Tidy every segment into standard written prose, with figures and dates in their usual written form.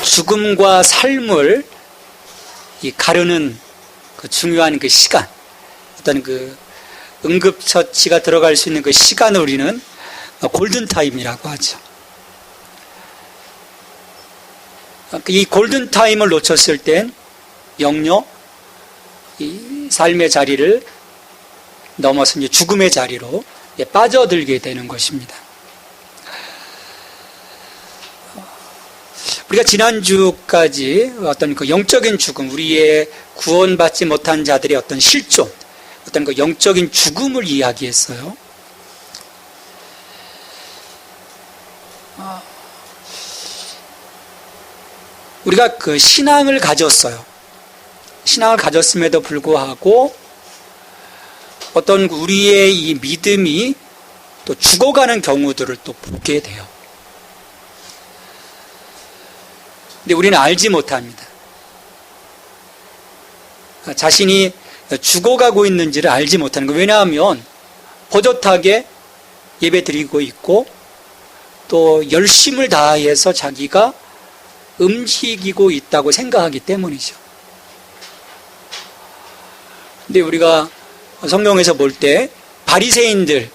죽음과 삶을 가르는 그 중요한 그 시간, 어떤 그 응급처치가 들어갈 수 있는 그 시간을 우리는 골든타임이라고 하죠. 이 골든타임을 놓쳤을 땐 영영 이 삶의 자리를 넘어서 이제 죽음의 자리로 빠져들게 되는 것입니다. 우리가 지난주까지 어떤 그 영적인 죽음, 우리의 구원받지 못한 자들의 어떤 실존, 어떤 그 영적인 죽음을 이야기했어요. 우리가 그 신앙을 가졌어요. 신앙을 가졌음에도 불구하고 어떤 우리의 이 믿음이 또 죽어가는 경우들을 또 보게 돼요. 근데 우리는 알지 못합니다. 자신이 죽어가고 있는지를 알지 못하는 거예요. 왜냐하면 버젓하게 예배 드리고 있고 또 열심을 다해서 자기가 움직이고 있다고 생각하기 때문이죠. 근데 우리가 성경에서 볼 때 바리새인들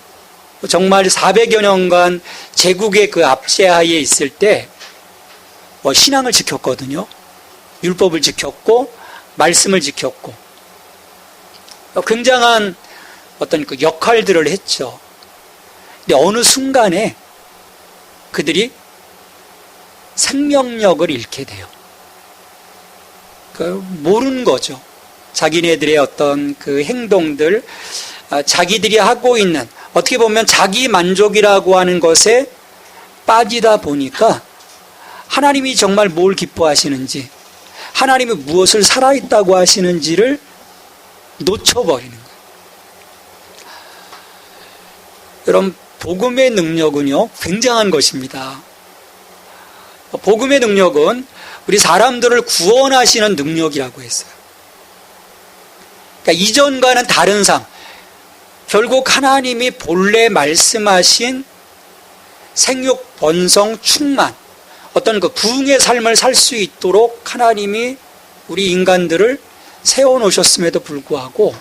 정말 400여 년간 제국의 그 압제하에 있을 때 신앙을 지켰거든요. 율법을 지켰고 말씀을 지켰고 굉장한 어떤 그 역할들을 했죠. 근데 어느 순간에 그들이 생명력을 잃게 돼요. 모르는 거죠. 자기네들의 어떤 그 행동들, 자기들이 하고 있는 어떻게 보면 자기 만족이라고 하는 것에 빠지다 보니까 하나님이 정말 뭘 기뻐하시는지, 하나님이 무엇을 살아있다고 하시는지를 놓쳐버리는 거예요. 여러분, 복음의 능력은요, 굉장한 것입니다. 복음의 능력은 우리 사람들을 구원하시는 능력이라고 했어요. 그러니까 이전과는 다른 삶, 결국 하나님이 본래 말씀하신 생육, 번성, 충만, 어떤 그 부흥의 삶을 살 수 있도록 하나님이 우리 인간들을 세워놓으셨음에도 불구하고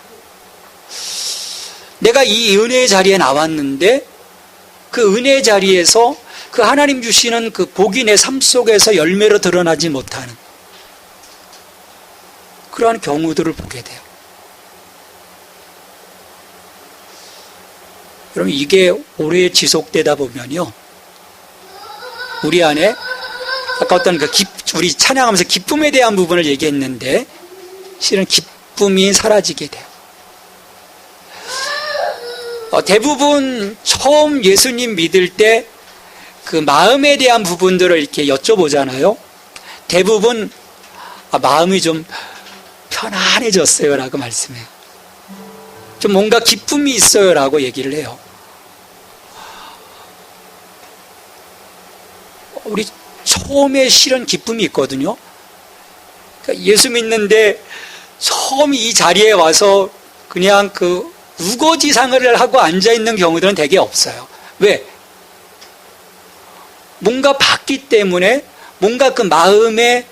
내가 이 은혜의 자리에 나왔는데 그 은혜의 자리에서 그 하나님 주시는 그 복이 내 삶 속에서 열매로 드러나지 못하는 그러한 경우들을 보게 돼요. 여러분, 이게 오래 지속되다 보면요, 우리 안에 아까 어떤 그 우리 찬양하면서 기쁨에 대한 부분을 얘기했는데 실은 기쁨이 사라지게 돼요. 대부분 처음 예수님 믿을 때 그 마음에 대한 부분들을 이렇게 여쭤보잖아요. 대부분 마음이 좀 편안해졌어요 라고 말씀해요. 좀 뭔가 기쁨이 있어요 라고 얘기를 해요. 우리 처음에 실은 기쁨이 있거든요. 그러니까 예수 믿는데 처음 이 자리에 와서 그냥 그 우거지상을 하고 앉아있는 경우들은 되게 없어요. 왜? 뭔가 봤기 때문에, 뭔가 그 마음에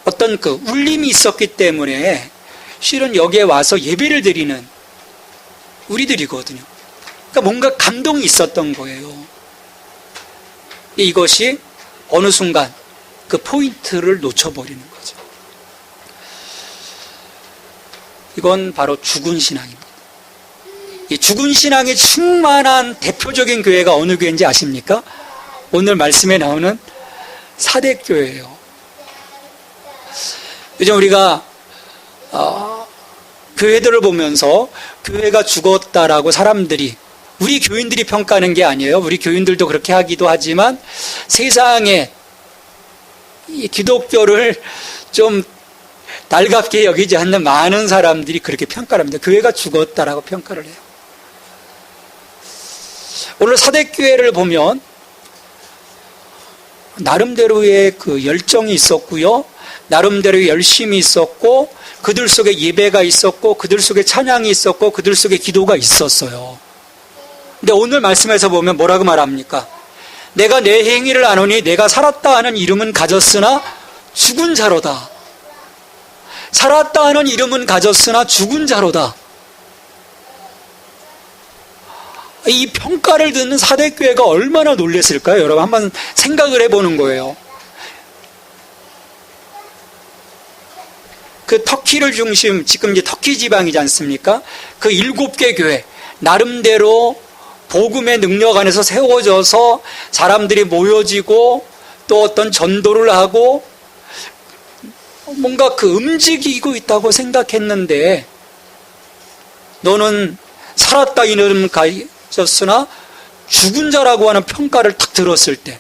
어떤 그 울림이 있었기 때문에 실은 여기에 와서 예배를 드리는 우리들이거든요. 그러니까 뭔가 감동이 있었던 거예요. 이것이 어느 순간 그 포인트를 놓쳐버리는 거죠. 이건 바로 죽은 신앙입니다. 이 죽은 신앙이 충만한 대표적인 교회가 어느 교회인지 아십니까? 오늘 말씀에 나오는 사대교회예요. 요즘 우리가 교회들을 보면서 교회가 죽었다라고 사람들이, 우리 교인들이 평가하는 게 아니에요. 우리 교인들도 그렇게 하기도 하지만 세상에 이 기독교를 좀 달갑게 여기지 않는 많은 사람들이 그렇게 평가를 합니다. 교회가 죽었다라고 평가를 해요. 오늘 사대교회를 보면 나름대로의 그 열정이 있었고요, 나름대로의 열심이 있었고, 그들 속에 예배가 있었고, 그들 속에 찬양이 있었고, 그들 속에 기도가 있었어요. 근데 오늘 말씀에서 보면 뭐라고 말합니까? 내가 내 행위를 아노니 내가 살았다 하는 이름은 가졌으나 죽은 자로다. 살았다 하는 이름은 가졌으나 죽은 자로다. 이 평가를 듣는 사대교회가 얼마나 놀랐을까요? 여러분 한번 생각을 해보는 거예요. 그 터키를 중심, 지금 이제 터키 지방이지 않습니까? 그 7개 교회, 나름대로 복음의 능력 안에서 세워져서 사람들이 모여지고 또 어떤 전도를 하고 뭔가 그 움직이고 있다고 생각했는데, 너는 살았다 이름 가졌으나 죽은 자라고 하는 평가를 딱 들었을 때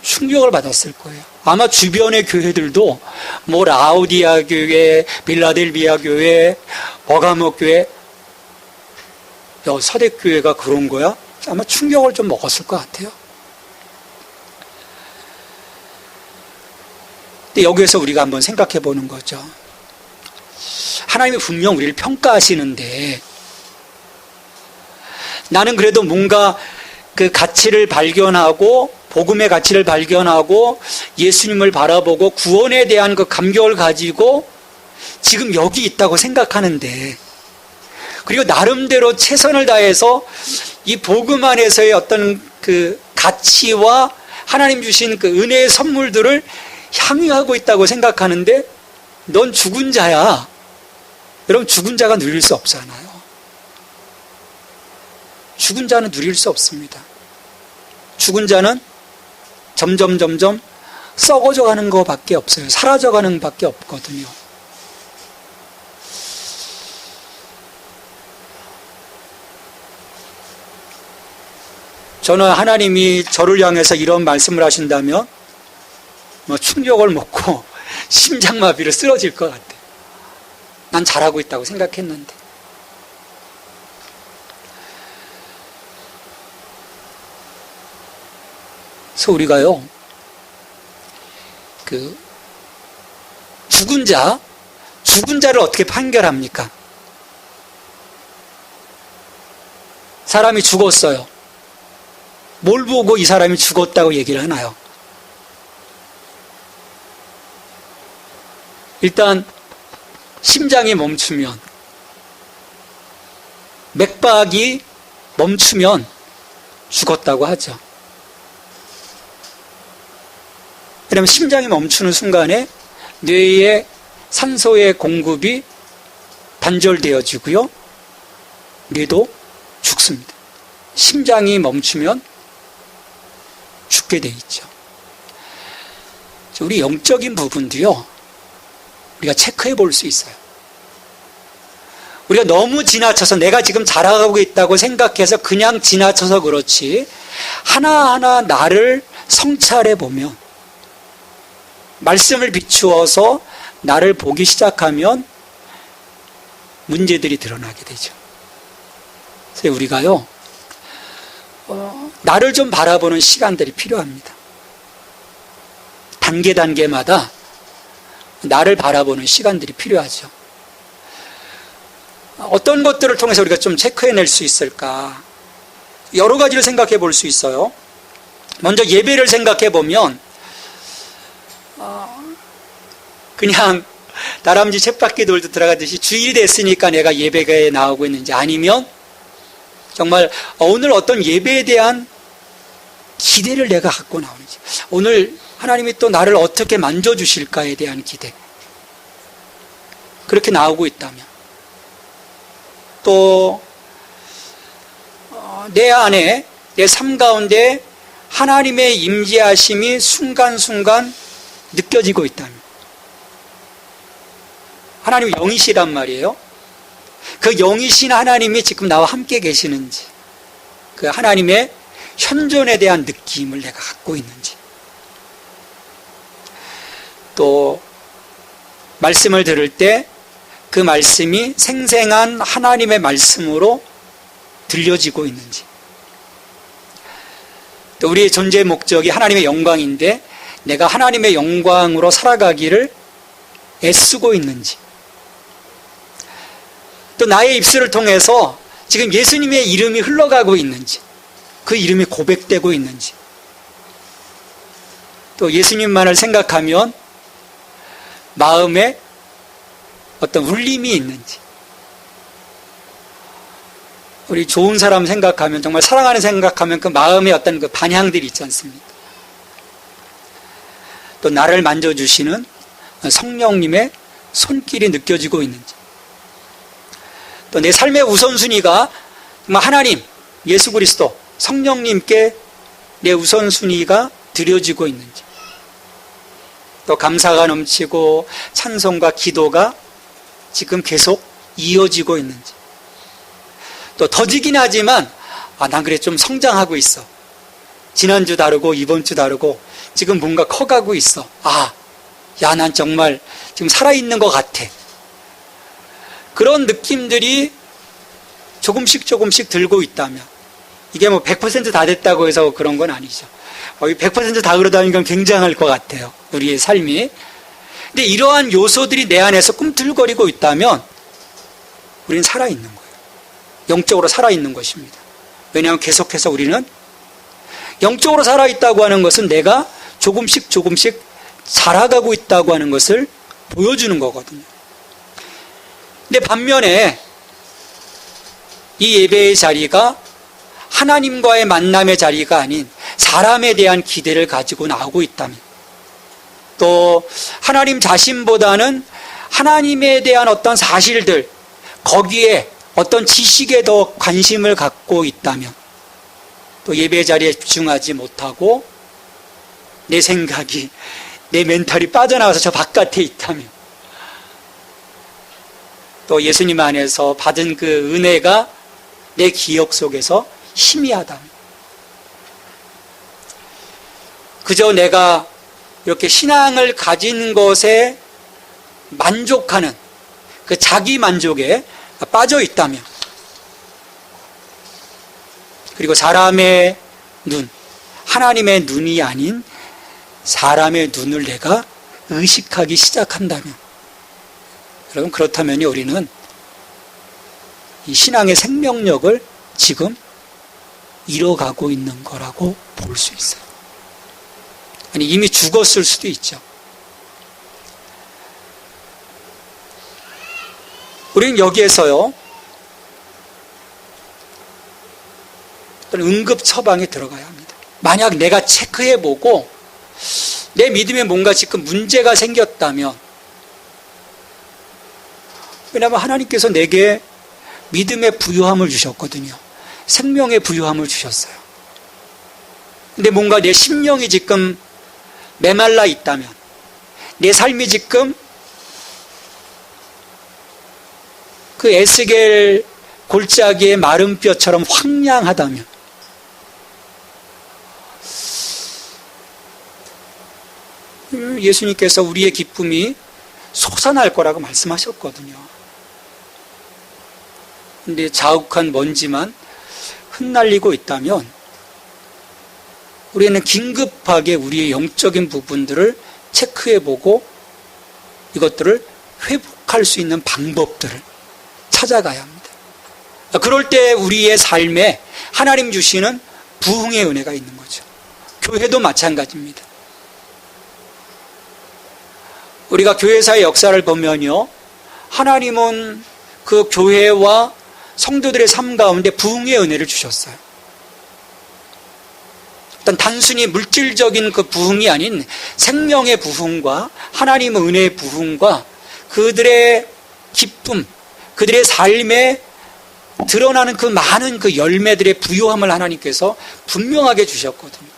충격을 받았을 거예요. 아마 주변의 교회들도 뭐 라우디아 교회, 빌라델비아 교회, 버가모 교회, 야, 사대교회가 그런 거야? 아마 충격을 좀 먹었을 것 같아요. 근데 여기에서 우리가 한번 생각해 보는 거죠. 하나님이 분명 우리를 평가하시는데, 나는 그래도 뭔가 그 가치를 발견하고 복음의 가치를 발견하고 예수님을 바라보고 구원에 대한 그 감격을 가지고 지금 여기 있다고 생각하는데, 그리고 나름대로 최선을 다해서 이 복음 안에서의 어떤 그 가치와 하나님 주신 그 은혜의 선물들을 향유하고 있다고 생각하는데, 넌 죽은 자야. 여러분, 죽은 자가 누릴 수 없잖아요. 죽은 자는 누릴 수 없습니다. 죽은 자는 점점 썩어져 가는 것밖에 없어요. 사라져 가는 것밖에 없거든요. 저는 하나님이 저를 향해서 이런 말씀을 하신다면 충격을 먹고 심장마비로 쓰러질 것 같아요. 난 잘하고 있다고 생각했는데. 그래서 우리가요, 그 죽은 자를 어떻게 판결합니까? 사람이 죽었어요. 뭘 보고 이 사람이 죽었다고 얘기를 하나요? 일단 심장이 멈추면, 맥박이 멈추면 죽었다고 하죠. 왜냐하면 심장이 멈추는 순간에 뇌에 산소의 공급이 단절되어지고요, 뇌도 죽습니다. 심장이 멈추면 죽게 돼 있죠. 우리 영적인 부분도요, 우리가 체크해 볼 수 있어요. 우리가 너무 지나쳐서 내가 지금 잘하고 있다고 생각해서 그냥 지나쳐서 그렇지, 하나하나 나를 성찰해 보면, 말씀을 비추어서 나를 보기 시작하면 문제들이 드러나게 되죠. 그래서 우리가요, 나를 좀 바라보는 시간들이 필요합니다. 단계마다 나를 바라보는 시간들이 필요하죠. 어떤 것들을 통해서 우리가 좀 체크해낼 수 있을까? 여러 가지를 생각해 볼 수 있어요. 먼저 예배를 생각해 보면, 그냥 다람쥐 쳇바퀴 돌도 들어가듯이 주일이 됐으니까 내가 예배에 나오고 있는지, 아니면 정말 오늘 어떤 예배에 대한 기대를 내가 갖고 나오는지, 오늘 하나님이 또 나를 어떻게 만져주실까에 대한 기대, 그렇게 나오고 있다면, 또 내 안에, 내 삶 가운데 하나님의 임재하심이 순간순간 느껴지고 있다면, 하나님 영이시란 말이에요. 그 영이신 하나님이 지금 나와 함께 계시는지, 그 하나님의 현존에 대한 느낌을 내가 갖고 있는지, 또 말씀을 들을 때 그 말씀이 생생한 하나님의 말씀으로 들려지고 있는지, 또 우리의 존재의 목적이 하나님의 영광인데 내가 하나님의 영광으로 살아가기를 애쓰고 있는지, 또 나의 입술을 통해서 지금 예수님의 이름이 흘러가고 있는지, 그 이름이 고백되고 있는지, 또 예수님만을 생각하면 마음에 어떤 울림이 있는지, 우리 좋은 사람 생각하면, 정말 사랑하는 생각하면 그 마음에 어떤 그 반향들이 있지 않습니까? 또 나를 만져주시는 성령님의 손길이 느껴지고 있는지, 또 내 삶의 우선순위가 정말 하나님, 예수 그리스도, 성령님께 내 우선순위가 드려지고 있는지, 또 감사가 넘치고 찬송과 기도가 지금 계속 이어지고 있는지, 또 더디긴 하지만 난 그래 좀 성장하고 있어, 지난주 다르고 이번 주 다르고 지금 뭔가 커가고 있어, 야, 난 정말 지금 살아있는 것 같아, 그런 느낌들이 조금씩 들고 있다면, 이게 뭐 100% 다 됐다고 해서 그런 건 아니죠. 100% 다 그러다는 건 굉장할 것 같아요, 우리의 삶이. 근데 이러한 요소들이 내 안에서 꿈틀거리고 있다면 우리는 살아있는 거예요. 영적으로 살아있는 것입니다. 왜냐하면 계속해서 우리는 영적으로 살아있다고 하는 것은 내가 조금씩 자라가고 있다고 하는 것을 보여주는 거거든요. 근데 반면에 이 예배의 자리가 하나님과의 만남의 자리가 아닌 사람에 대한 기대를 가지고 나오고 있다면, 또 하나님 자신보다는 하나님에 대한 어떤 사실들, 거기에 어떤 지식에 더 관심을 갖고 있다면, 또 예배 자리에 집중하지 못하고 내 생각이, 내 멘탈이 빠져나와서 저 바깥에 있다면, 또 예수님 안에서 받은 그 은혜가 내 기억 속에서 희미하다면, 그저 내가 이렇게 신앙을 가진 것에 만족하는 그 자기 만족에 빠져 있다면, 그리고 사람의 눈, 하나님의 눈이 아닌 사람의 눈을 내가 의식하기 시작한다면, 여러분, 그렇다면 우리는 이 신앙의 생명력을 지금 잃어가고 있는 거라고 볼 수 있어요. 아니, 이미 죽었을 수도 있죠. 우리는 여기에서요, 응급 처방에 들어가야 합니다. 만약 내가 체크해보고 내 믿음에 뭔가 지금 문제가 생겼다면, 왜냐하면 하나님께서 내게 믿음의 부요함을 주셨거든요. 생명의 부요함을 주셨어요. 근데 뭔가 내 심령이 지금 메말라 있다면, 내 삶이 지금 그 에스겔 골짜기의 마른 뼈처럼 황량하다면, 예수님께서 우리의 기쁨이 솟아날 거라고 말씀하셨거든요. 근데 자욱한 먼지만 흩날리고 있다면 우리는 긴급하게 우리의 영적인 부분들을 체크해보고 이것들을 회복할 수 있는 방법들을 찾아가야 합니다. 그럴 때 우리의 삶에 하나님 주시는 부흥의 은혜가 있는 거죠. 교회도 마찬가지입니다. 우리가 교회사의 역사를 보면요, 하나님은 그 교회와 성도들의 삶 가운데 부흥의 은혜를 주셨어요. 어떤 단순히 물질적인 그 부흥이 아닌 생명의 부흥과 하나님의 은혜의 부흥과 그들의 기쁨, 그들의 삶에 드러나는 그 많은 그 열매들의 부요함을 하나님께서 분명하게 주셨거든요.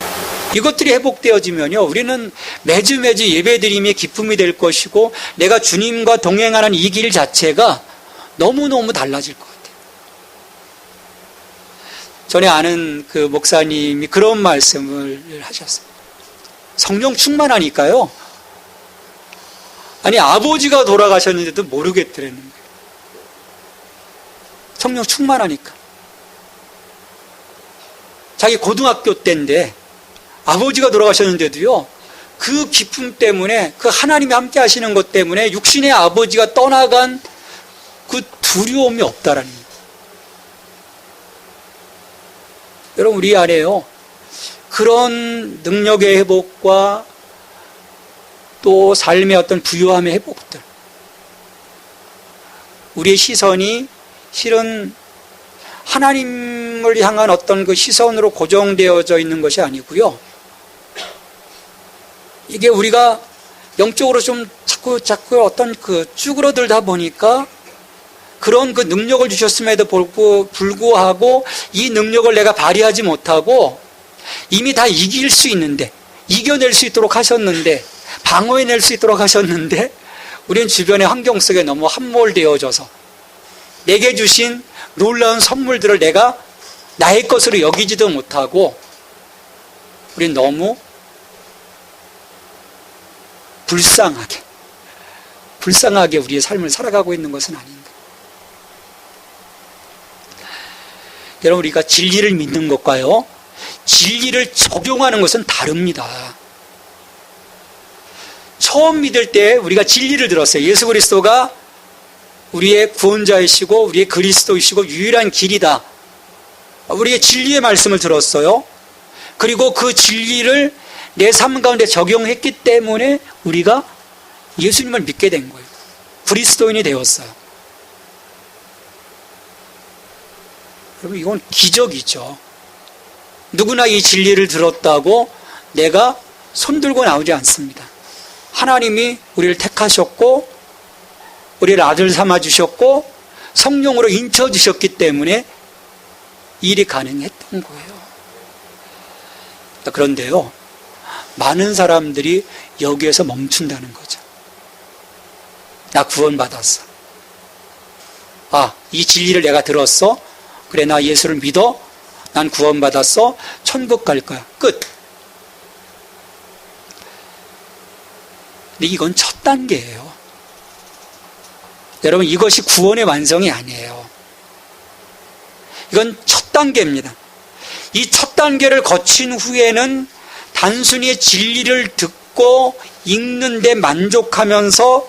이것들이 회복되어지면요, 우리는 매주 예배드림이 기쁨이 될 것이고, 내가 주님과 동행하는 이 길 자체가 너무너무 달라질 것 같아요. 전에 아는 그 목사님이 그런 말씀을 하셨어요. 성령 충만하니까요, 아니 아버지가 돌아가셨는데도 모르겠더라는 거예요. 성령 충만하니까. 자기 고등학교 때인데 아버지가 돌아가셨는데도요, 그 기쁨 때문에, 그 하나님이 함께 하시는 것 때문에 육신의 아버지가 떠나간 그 두려움이 없다라는 거예요. 여러분, 우리 안에요, 그런 능력의 회복과 또 삶의 어떤 부유함의 회복들, 우리의 시선이 실은 하나님을 향한 어떤 그 시선으로 고정되어져 있는 것이 아니고요, 이게 우리가 영적으로 좀 자꾸 어떤 그 쭈그러들다 보니까 그런 그 능력을 주셨음에도 불구하고 이 능력을 내가 발휘하지 못하고 이미 다 이길 수 있는데, 이겨낼 수 있도록 하셨는데, 방어해낼 수 있도록 하셨는데, 우리는 주변의 환경 속에 너무 함몰되어져서 내게 주신 놀라운 선물들을 내가 나의 것으로 여기지도 못하고, 우리는 너무 불쌍하게 우리의 삶을 살아가고 있는 것은 아닌가. 여러분, 우리가 진리를 믿는 것과요, 진리를 적용하는 것은 다릅니다. 처음 믿을 때 우리가 진리를 들었어요. 예수 그리스도가 우리의 구원자이시고 우리의 그리스도이시고 유일한 길이다. 우리의 진리의 말씀을 들었어요. 그리고 그 진리를 내 삶 가운데 적용했기 때문에 우리가 예수님을 믿게 된 거예요. 그리스도인이 되었어요. 여러분, 이건 기적이죠. 누구나 이 진리를 들었다고 내가 손들고 나오지 않습니다. 하나님이 우리를 택하셨고 우리를 아들 삼아주셨고 성령으로 인쳐주셨기 때문에 일이 가능했던 거예요. 그런데요, 많은 사람들이 여기에서 멈춘다는 거죠. 나 구원받았어. 이 진리를 내가 들었어. 그래, 나 예수를 믿어. 난 구원받았어. 천국 갈 거야. 끝. 근데 이건 첫 단계예요. 여러분, 이것이 구원의 완성이 아니에요. 이건 첫 단계입니다. 이 첫 단계를 거친 후에는 단순히 진리를 듣고 읽는데 만족하면서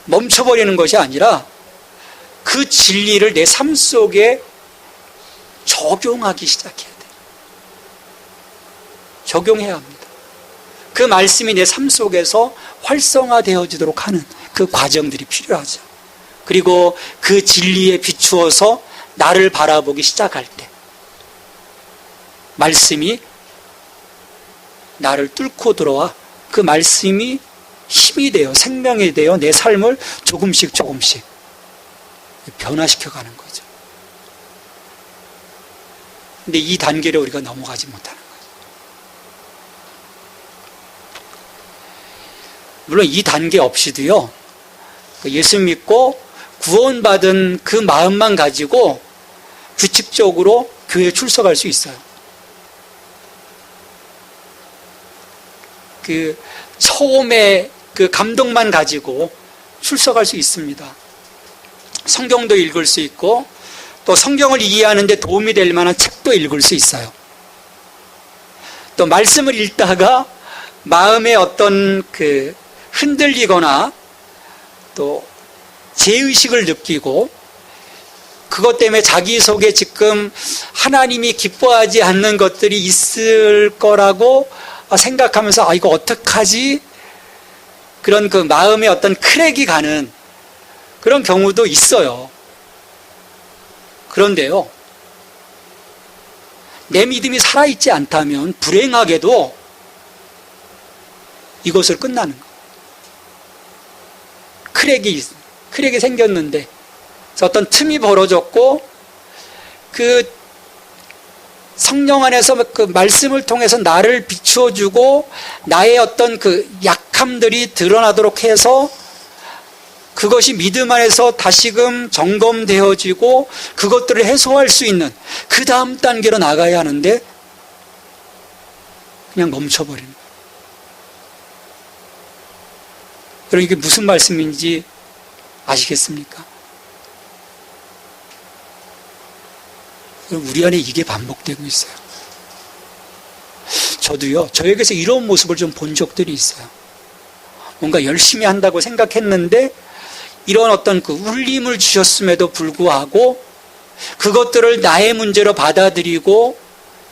멈춰버리는 것이 아니라 그 진리를 내 삶 속에 적용하기 시작해야 돼요. 적용해야 합니다. 그 말씀이 내 삶 속에서 활성화되어지도록 하는 그 과정들이 필요하죠. 그리고 그 진리에 비추어서 나를 바라보기 시작할 때 말씀이 나를 뚫고 들어와 그 말씀이 힘이 되어 생명이 되어 내 삶을 조금씩 변화시켜가는 거죠. 근데 이 단계를 우리가 넘어가지 못하는 거죠. 물론 이 단계 없이도요, 예수 믿고 구원받은 그 마음만 가지고 규칙적으로 교회에 출석할 수 있어요. 그 처음에 그 감동만 가지고 출석할 수 있습니다. 성경도 읽을 수 있고 또 성경을 이해하는 데 도움이 될 만한 책도 읽을 수 있어요. 또 말씀을 읽다가 마음에 어떤 그 흔들리거나 또 죄의식을 느끼고 그것 때문에 자기 속에 지금 하나님이 기뻐하지 않는 것들이 있을 거라고 생각하면서 이거 어떡하지? 그런 그 마음에 어떤 크랙이 가는 그런 경우도 있어요. 그런데요, 내 믿음이 살아있지 않다면 불행하게도 이것을 끝나는 거예요. 크랙이 생겼는데 어떤 틈이 벌어졌고 그 성령 안에서 그 말씀을 통해서 나를 비추어주고 나의 어떤 그 약함들이 드러나도록 해서 그것이 믿음 안에서 다시금 점검되어지고 그것들을 해소할 수 있는 그 다음 단계로 나가야 하는데 그냥 멈춰버리는 거예요. 여러분, 이게 무슨 말씀인지 아시겠습니까? 우리 안에 이게 반복되고 있어요. 저도요, 저에게서 이런 모습을 좀 본 적들이 있어요. 뭔가 열심히 한다고 생각했는데 이런 어떤 그 울림을 주셨음에도 불구하고 그것들을 나의 문제로 받아들이고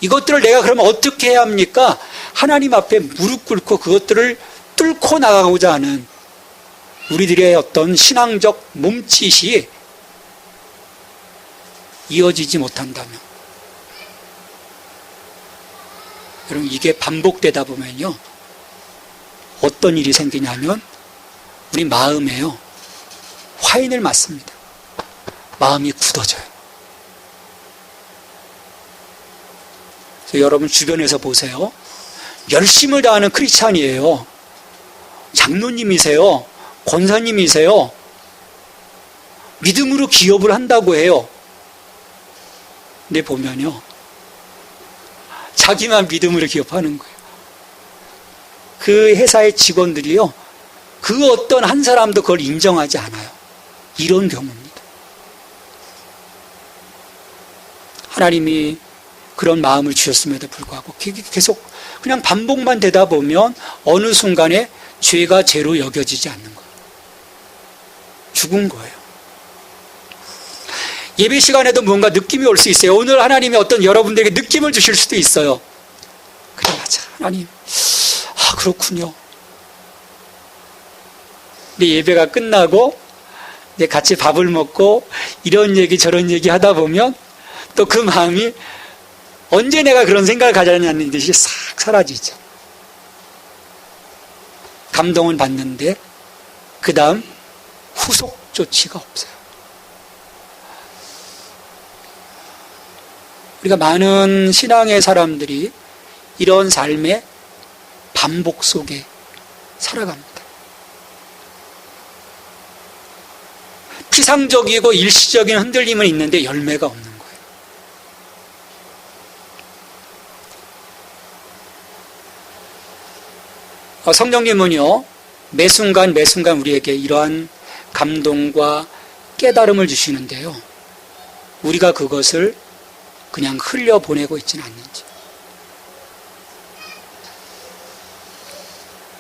이것들을 내가 그러면 어떻게 해야 합니까? 하나님 앞에 무릎 꿇고 그것들을 뚫고 나가고자 하는 우리들의 어떤 신앙적 몸짓이 이어지지 못한다면, 여러분, 이게 반복되다 보면요, 어떤 일이 생기냐면 우리 마음에요, 화인을 맞습니다. 마음이 굳어져요. 그래서 여러분 주변에서 보세요. 열심을 다하는 크리스찬이에요. 장로님이세요. 권사님이세요. 믿음으로 기업을 한다고 해요. 근데 보면요, 자기만 믿음으로 기업하는 거예요. 그 회사의 직원들이요, 그 어떤 한 사람도 그걸 인정하지 않아요. 이런 경우입니다. 하나님이 그런 마음을 주셨음에도 불구하고 계속 그냥 반복만 되다 보면 어느 순간에 죄가 죄로 여겨지지 않는 거예요. 죽은 거예요. 예배 시간에도 뭔가 느낌이 올 수 있어요. 오늘 하나님이 어떤 여러분들에게 느낌을 주실 수도 있어요. 그래, 맞아. 하나님, 그렇군요. 근데 예배가 끝나고 이제 같이 밥을 먹고 이런 얘기 저런 얘기 하다 보면 또 그 마음이 언제 내가 그런 생각을 가졌냐는 듯이 싹 사라지죠. 감동은 받는데 그 다음 후속 조치가 없어요. 우리가 많은 신앙의 사람들이 이런 삶의 반복 속에 살아갑니다. 피상적이고 일시적인 흔들림은 있는데 열매가 없는 거예요. 성령님은요, 매 순간 우리에게 이러한 감동과 깨달음을 주시는데요, 우리가 그것을 그냥 흘려보내고 있지는 않는지,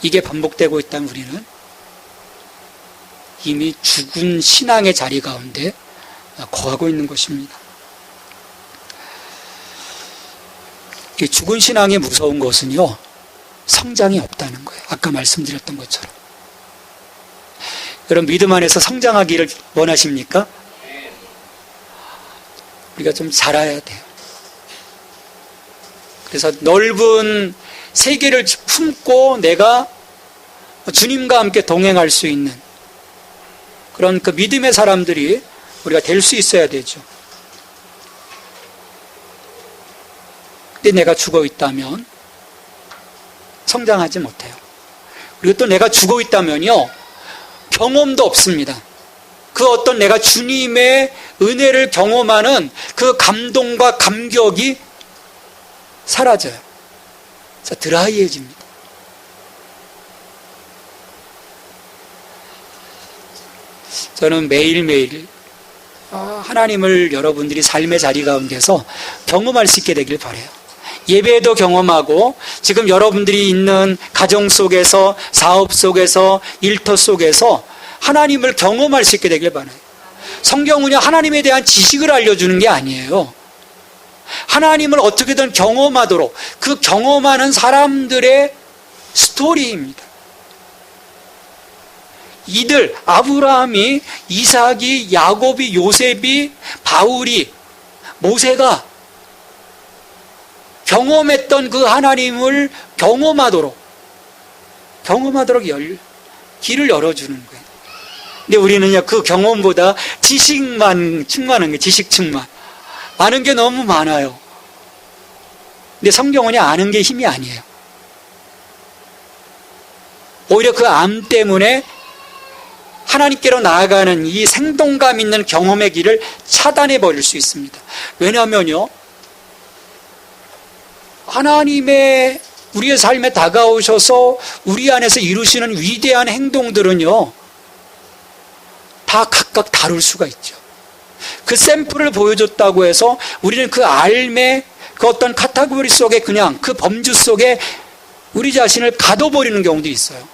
이게 반복되고 있다면 우리는 이미 죽은 신앙의 자리 가운데 거하고 있는 것입니다. 이 죽은 신앙의 무서운 것은요, 성장이 없다는 거예요. 아까 말씀드렸던 것처럼. 여러분, 믿음 안에서 성장하기를 원하십니까? 우리가 좀 자라야 돼요. 그래서 넓은 세계를 품고 내가 주님과 함께 동행할 수 있는 그런 그 믿음의 사람들이 우리가 될 수 있어야 되죠. 근데 내가 죽어 있다면 성장하지 못해요. 그리고 또 내가 죽어 있다면요, 경험도 없습니다. 그 어떤 내가 주님의 은혜를 경험하는 그 감동과 감격이 사라져요. 자, 드라이해집니다. 저는 매일매일 하나님을 여러분들이 삶의 자리 가운데서 경험할 수 있게 되길 바라요. 예배도 경험하고 지금 여러분들이 있는 가정 속에서, 사업 속에서, 일터 속에서 하나님을 경험할 수 있게 되길 바라요. 성경은요, 하나님에 대한 지식을 알려주는 게 아니에요. 하나님을 어떻게든 경험하도록 그 경험하는 사람들의 스토리입니다. 이들, 아브라함이, 이삭이, 야곱이, 요셉이, 바울이, 모세가 경험했던 그 하나님을 경험하도록 길을 열어주는 거예요. 근데 우리는요, 그 경험보다 지식만 충만한 거예요. 지식 충만. 아는 게 너무 많아요. 근데 성경은요, 아는 게 힘이 아니에요. 오히려 그 암 때문에 하나님께로 나아가는 이 생동감 있는 경험의 길을 차단해 버릴 수 있습니다. 왜냐하면요, 하나님의 우리의 삶에 다가오셔서 우리 안에서 이루시는 위대한 행동들은요, 다 각각 다룰 수가 있죠. 그 샘플을 보여줬다고 해서 우리는 그 삶의 그 어떤 카테고리 속에, 그냥 그 범주 속에 우리 자신을 가둬버리는 경우도 있어요.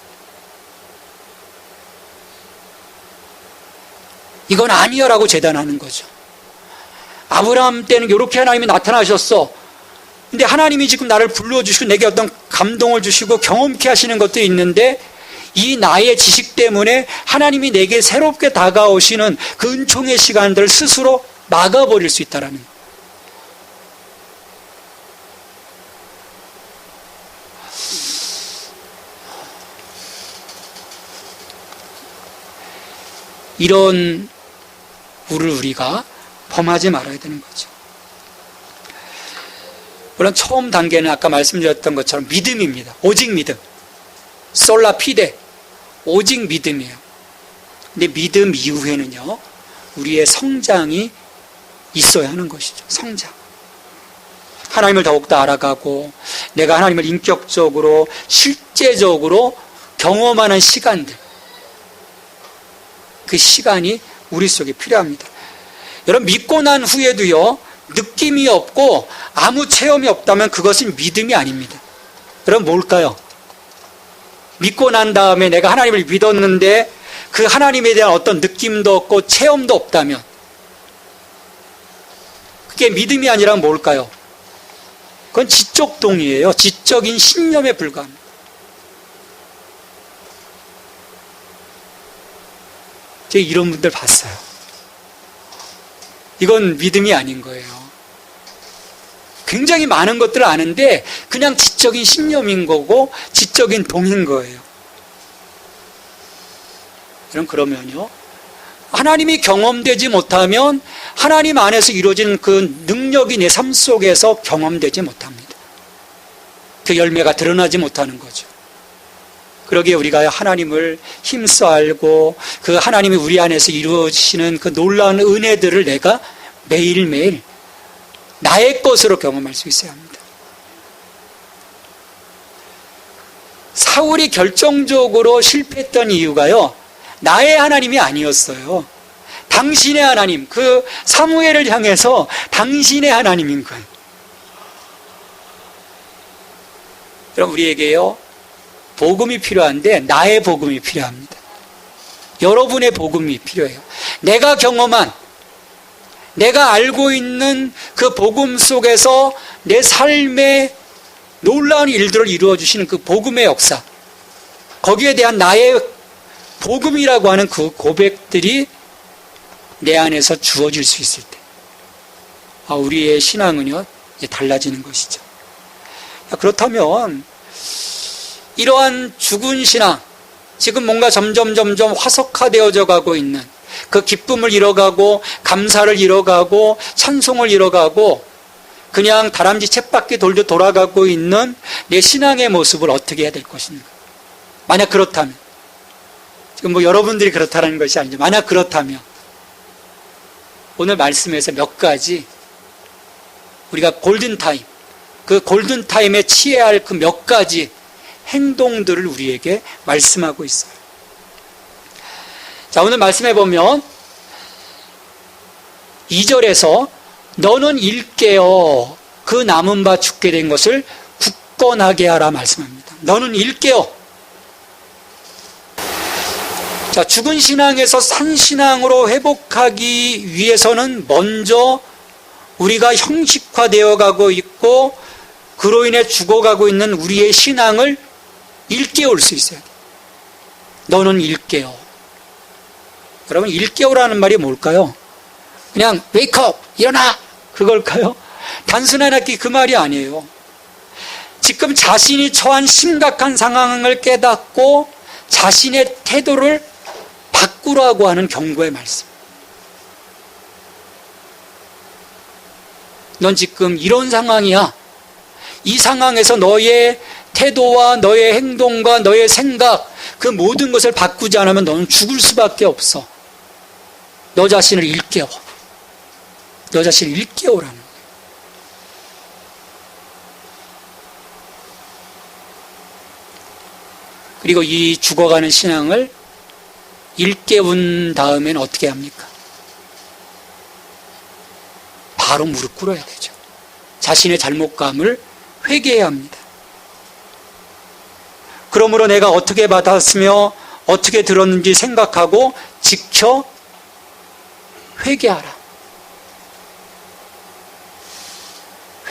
이건 아니야라고 재단하는 거죠. 아브라함 때는 이렇게 하나님이 나타나셨어. 근데 하나님이 지금 나를 불러주시고 내게 어떤 감동을 주시고 경험케 하시는 것도 있는데 이 나의 지식 때문에 하나님이 내게 새롭게 다가오시는 그 은총의 시간들을 스스로 막아버릴 수 있다라는 거예요. 이런 우를 우리가 범하지 말아야 되는 거죠. 물론 처음 단계는 아까 말씀드렸던 것처럼 믿음입니다. 오직 믿음. 솔라 피데. 오직 믿음이에요. 근데 믿음 이후에는요, 우리의 성장이 있어야 하는 것이죠. 성장. 하나님을 더욱더 알아가고 내가 하나님을 인격적으로 실제적으로 경험하는 시간들, 그 시간이 우리 속에 필요합니다. 여러분, 믿고 난 후에도요, 느낌이 없고 아무 체험이 없다면 그것은 믿음이 아닙니다. 그럼 뭘까요? 믿고 난 다음에 내가 하나님을 믿었는데 그 하나님에 대한 어떤 느낌도 없고 체험도 없다면 그게 믿음이 아니라 뭘까요? 그건 지적 동의예요. 지적인 신념에 불과합니다. 제가 이런 분들 봤어요. 이건 믿음이 아닌 거예요. 굉장히 많은 것들을 아는데 그냥 지적인 신념인 거고 지적인 동인 거예요. 그러면요, 하나님이 경험되지 못하면 하나님 안에서 이루어진 그 능력이 내 삶 속에서 경험되지 못합니다. 그 열매가 드러나지 못하는 거죠. 그러기에 우리가 하나님을 힘써 알고 그 하나님이 우리 안에서 이루어지시는 그 놀라운 은혜들을 내가 매일매일 나의 것으로 경험할 수 있어야 합니다. 사울이 결정적으로 실패했던 이유가요, 나의 하나님이 아니었어요. 당신의 하나님, 그 사무엘을 향해서 당신의 하나님인 거예요. 그럼 우리에게요, 복음이 필요한데 나의 복음이 필요합니다. 여러분의 복음이 필요해요. 내가 경험한, 내가 알고 있는 그 복음 속에서 내 삶의 놀라운 일들을 이루어주시는 그 복음의 역사, 거기에 대한 나의 복음이라고 하는 그 고백들이 내 안에서 주어질 수 있을 때, 우리의 신앙은요, 달라지는 것이죠. 그렇다면 이러한 죽은 신앙, 지금 뭔가 점점 화석화되어져 가고 있는 그 기쁨을 잃어가고 감사를 잃어가고 찬송을 잃어가고 그냥 다람쥐 쳇바퀴 돌아가고 있는 내 신앙의 모습을 어떻게 해야 될 것인가? 만약 그렇다면, 지금 뭐 여러분들이 그렇다는 것이 아니죠. 만약 그렇다면 오늘 말씀에서 몇 가지 우리가 골든타임, 그 골든타임에 취해야 할 그 몇 가지 행동들을 우리에게 말씀하고 있어요. 자, 오늘 말씀해 보면 2절에서 너는 일깨어 그 남은 바 죽게 된 것을 굳건하게 하라 말씀합니다. 너는 일깨어. 자, 죽은 신앙에서 산 신앙으로 회복하기 위해서는 먼저 우리가 형식화되어 가고 있고 그로 인해 죽어가고 있는 우리의 신앙을 일깨울 수 있어야 돼요. 너는 일깨어. 여러분, 일깨우라는 말이 뭘까요? 그냥 wake up, 일어나, 그걸까요? 단순한 그 말이 아니에요. 지금 자신이 처한 심각한 상황을 깨닫고 자신의 태도를 바꾸라고 하는 경고의 말씀. 넌 지금 이런 상황이야. 이 상황에서 너의 태도와 너의 행동과 너의 생각, 그 모든 것을 바꾸지 않으면 너는 죽을 수밖에 없어. 너 자신을 일깨워. 너 자신을 일깨우라는 거예요. 그리고 이 죽어가는 신앙을 일깨운 다음엔 어떻게 합니까? 바로 무릎 꿇어야 되죠. 자신의 잘못감을 회개해야 합니다. 그러므로 내가 어떻게 받았으며 어떻게 들었는지 생각하고 지켜 회개하라.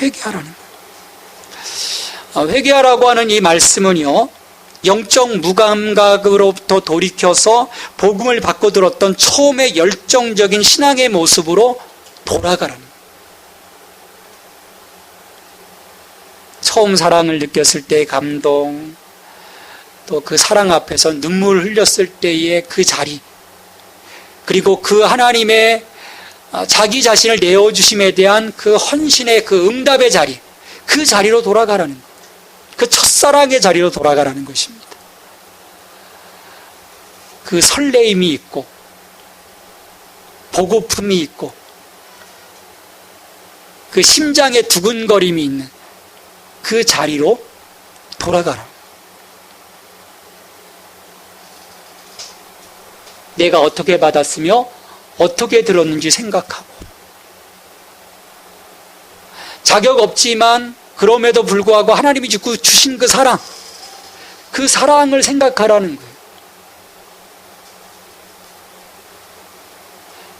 회개하라는 거예요. 회개하라고 하는 이 말씀은요, 영적 무감각으로부터 돌이켜서 복음을 받고 들었던 처음의 열정적인 신앙의 모습으로 돌아가라는 거예요. 처음 사랑을 느꼈을 때의 감동, 또 그 사랑 앞에서 눈물을 흘렸을 때의 그 자리, 그리고 그 하나님의 자기 자신을 내어주심에 대한 그 헌신의 그 응답의 자리, 그 자리로 돌아가라는 거예요. 그 첫사랑의 자리로 돌아가라는 것입니다. 그 설레임이 있고 보고픔이 있고 그 심장의 두근거림이 있는 그 자리로 돌아가라. 내가 어떻게 받았으며 어떻게 들었는지 생각하고, 자격 없지만 그럼에도 불구하고 하나님이 주신 그 사랑을 생각하라는 거예요.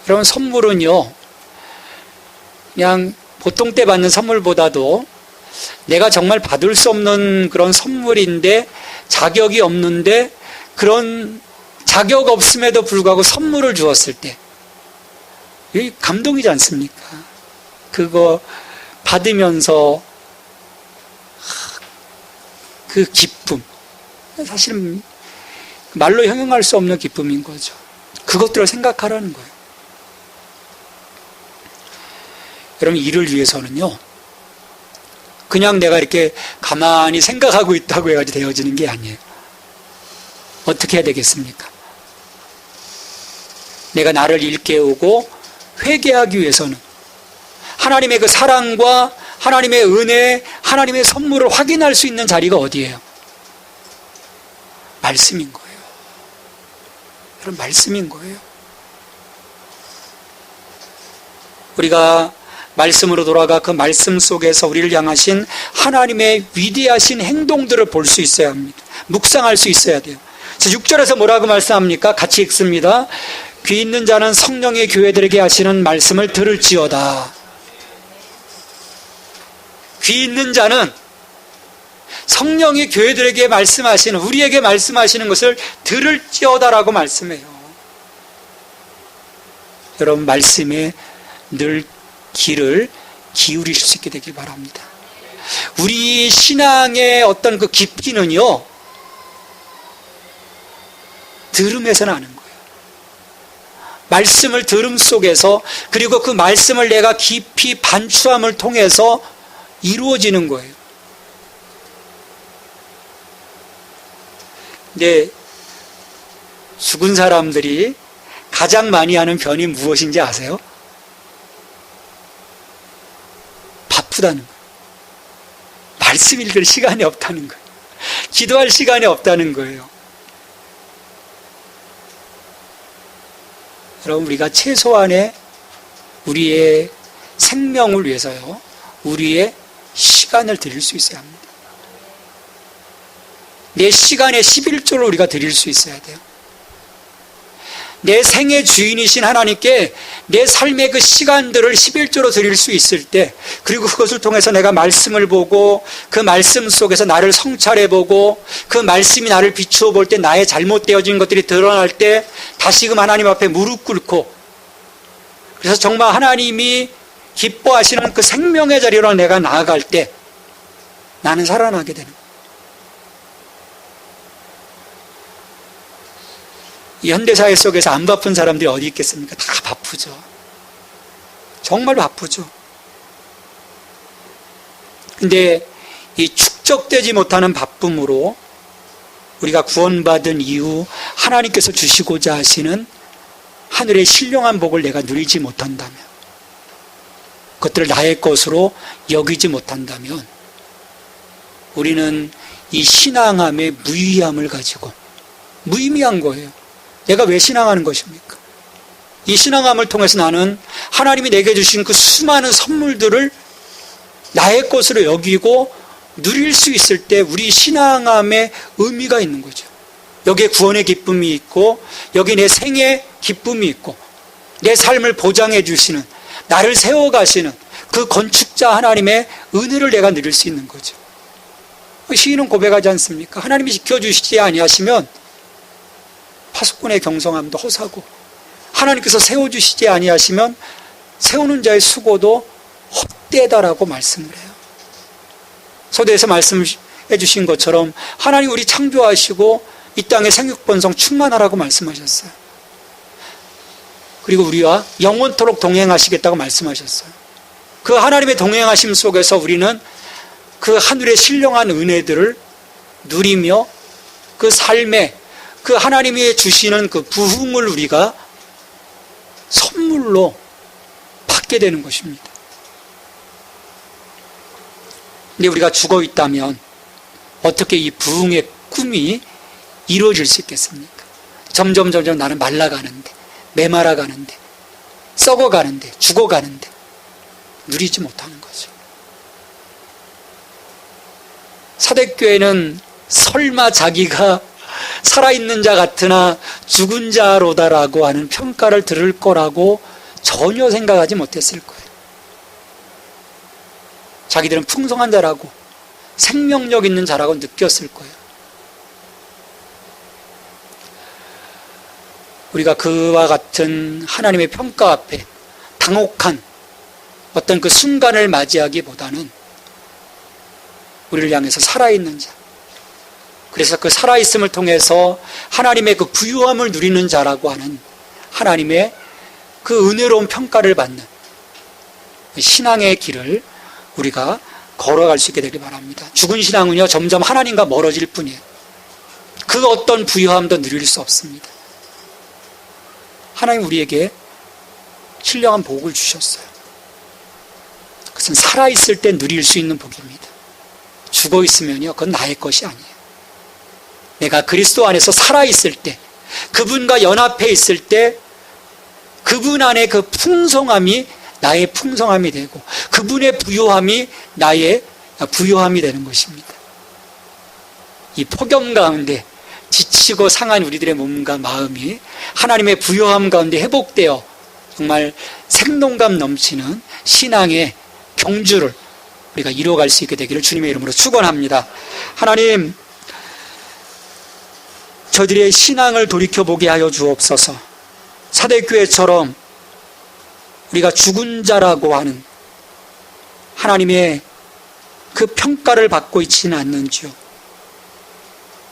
여러분, 선물은요, 그냥 보통 때 받는 선물보다도 내가 정말 받을 수 없는 그런 선물인데, 자격이 없는데, 그런 자격 없음에도 불구하고 선물을 주었을 때, 이게 감동이지 않습니까? 그거 받으면서 그 기쁨, 사실은 말로 형용할 수 없는 기쁨인 거죠. 그것들을 생각하라는 거예요. 여러분, 이를 위해서는요, 그냥 내가 이렇게 가만히 생각하고 있다고 해가지고 되어지는 게 아니에요. 어떻게 해야 되겠습니까? 내가 나를 일깨우고 회개하기 위해서는 하나님의 그 사랑과 하나님의 은혜, 하나님의 선물을 확인할 수 있는 자리가 어디예요? 말씀인 거예요. 여러분, 말씀인 거예요. 우리가 말씀으로 돌아가 그 말씀 속에서 우리를 향하신 하나님의 위대하신 행동들을 볼 수 있어야 합니다. 묵상할 수 있어야 돼요. 6절에서 뭐라고 말씀합니까? 같이 읽습니다. 귀 있는 자는 성령의 교회들에게 하시는 말씀을 들을지어다. 귀 있는 자는 성령이 교회들에게 말씀하시는, 우리에게 말씀하시는 것을 들을지어다라고 말씀해요. 여러분, 말씀에 늘 귀를 기울이실 수 있게 되길 바랍니다. 우리 신앙의 어떤 그 깊이는요, 들음에서 나는 거예요. 말씀을 들음 속에서, 그리고 그 말씀을 내가 깊이 반추함을 통해서 이루어지는 거예요. 근데 죽은 사람들이 가장 많이 하는 변이 무엇인지 아세요? 바쁘다는 거예요. 말씀 읽을 시간이 없다는 거예요. 기도할 시간이 없다는 거예요. 여러분, 우리가 최소한의 우리의 생명을 위해서요, 우리의 시간을 드릴 수 있어야 합니다. 내 시간의 11조를 우리가 드릴 수 있어야 돼요. 내 생의 주인이신 하나님께 내 삶의 그 시간들을 11조로 드릴 수 있을 때, 그리고 그것을 통해서 내가 말씀을 보고 그 말씀 속에서 나를 성찰해보고 그 말씀이 나를 비추어 볼 때 나의 잘못되어진 것들이 드러날 때 다시금 하나님 앞에 무릎 꿇고, 그래서 정말 하나님이 기뻐하시는 그 생명의 자리로 내가 나아갈 때 나는 살아나게 되는 거예요. 이 현대사회 속에서 안 바쁜 사람들이 어디 있겠습니까? 다 바쁘죠. 정말 바쁘죠. 근데 이 축적되지 못하는 바쁨으로 우리가 구원받은 이후 하나님께서 주시고자 하시는 하늘의 신령한 복을 내가 누리지 못한다면, 그것들을 나의 것으로 여기지 못한다면, 우리는 이 신앙함의 무의미함을 가지고, 무의미한 거예요. 내가 왜 신앙하는 것입니까? 이 신앙함을 통해서 나는 하나님이 내게 주신 그 수많은 선물들을 나의 것으로 여기고 누릴 수 있을 때 우리 신앙함에 의미가 있는 거죠. 여기에 구원의 기쁨이 있고, 여기 내 생의 기쁨이 있고, 내 삶을 보장해 주시는, 나를 세워가시는 그 건축자 하나님의 은혜를 내가 누릴 수 있는 거죠. 시인은 고백하지 않습니까? 하나님이 지켜주시지 아니하시면 파수꾼의 경성함도 허사고, 하나님께서 세워주시지 아니하시면 세우는 자의 수고도 헛되다라고 말씀을 해요. 서두에서 말씀해 주신 것처럼 하나님 우리 창조하시고 이 땅에 생육번성 충만하라고 말씀하셨어요. 그리고 우리와 영원토록 동행하시겠다고 말씀하셨어요. 그 하나님의 동행하심 속에서 우리는 그 하늘의 신령한 은혜들을 누리며 그 삶에 그 하나님이 주시는 그 부흥을 우리가 선물로 받게 되는 것입니다. 근데 우리가 죽어 있다면 어떻게 이 부흥의 꿈이 이루어질 수 있겠습니까? 점점 나는 말라가는데, 메말아가는데, 썩어가는데, 죽어가는데 누리지 못하는 거죠. 사대교회는 설마 자기가 살아있는 자 같으나 죽은 자로다라고 하는 평가를 들을 거라고 전혀 생각하지 못했을 거예요. 자기들은 풍성한 자라고 생명력 있는 자라고 느꼈을 거예요. 우리가 그와 같은 하나님의 평가 앞에 당혹한 어떤 그 순간을 맞이하기보다는 우리를 향해서 살아있는 자, 그래서 그 살아있음을 통해서 하나님의 그 부유함을 누리는 자라고 하는 하나님의 그 은혜로운 평가를 받는 신앙의 길을 우리가 걸어갈 수 있게 되길 바랍니다. 죽은 신앙은요, 점점 하나님과 멀어질 뿐이에요. 그 어떤 부유함도 누릴 수 없습니다. 하나님 우리에게 신령한 복을 주셨어요. 그것은 살아있을 때 누릴 수 있는 복입니다. 죽어 있으면요, 그건 나의 것이 아니에요. 내가 그리스도 안에서 살아있을 때, 그분과 연합해 있을 때, 그분 안에 그 풍성함이 나의 풍성함이 되고, 그분의 부요함이 나의 부요함이 되는 것입니다. 이 폭염 가운데 지치고 상한 우리들의 몸과 마음이 하나님의 부요함 가운데 회복되어 정말 생동감 넘치는 신앙의 경주를 우리가 이루어갈 수 있게 되기를 주님의 이름으로 축원합니다. 하나님, 저들의 신앙을 돌이켜보게 하여 주옵소서. 사대교회처럼 우리가 죽은 자라고 하는 하나님의 그 평가를 받고 있지는 않는지요.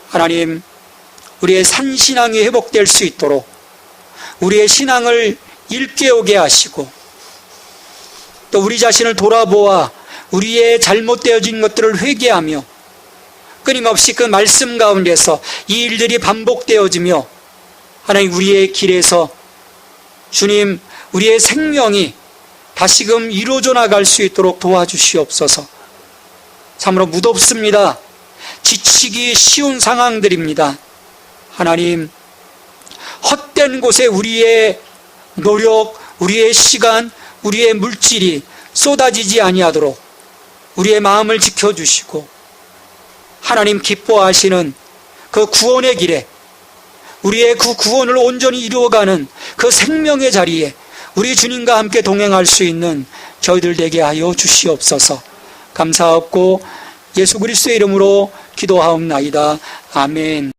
하나님, 우리의 산신앙이 회복될 수 있도록 우리의 신앙을 일깨우게 하시고, 또 우리 자신을 돌아보아 우리의 잘못되어진 것들을 회개하며 끊임없이 그 말씀 가운데서 이 일들이 반복되어지며, 하나님 우리의 길에서 주님 우리의 생명이 다시금 이루어져 나갈 수 있도록 도와주시옵소서. 참으로 무덥습니다. 지치기 쉬운 상황들입니다. 하나님, 헛된 곳에 우리의 노력, 우리의 시간, 우리의 물질이 쏟아지지 아니하도록 우리의 마음을 지켜주시고, 하나님 기뻐하시는 그 구원의 길에, 우리의 그 구원을 온전히 이루어가는 그 생명의 자리에 우리 주님과 함께 동행할 수 있는 저희들 되게 하여 주시옵소서. 감사하옵고 예수 그리스도의 이름으로 기도하옵나이다. 아멘.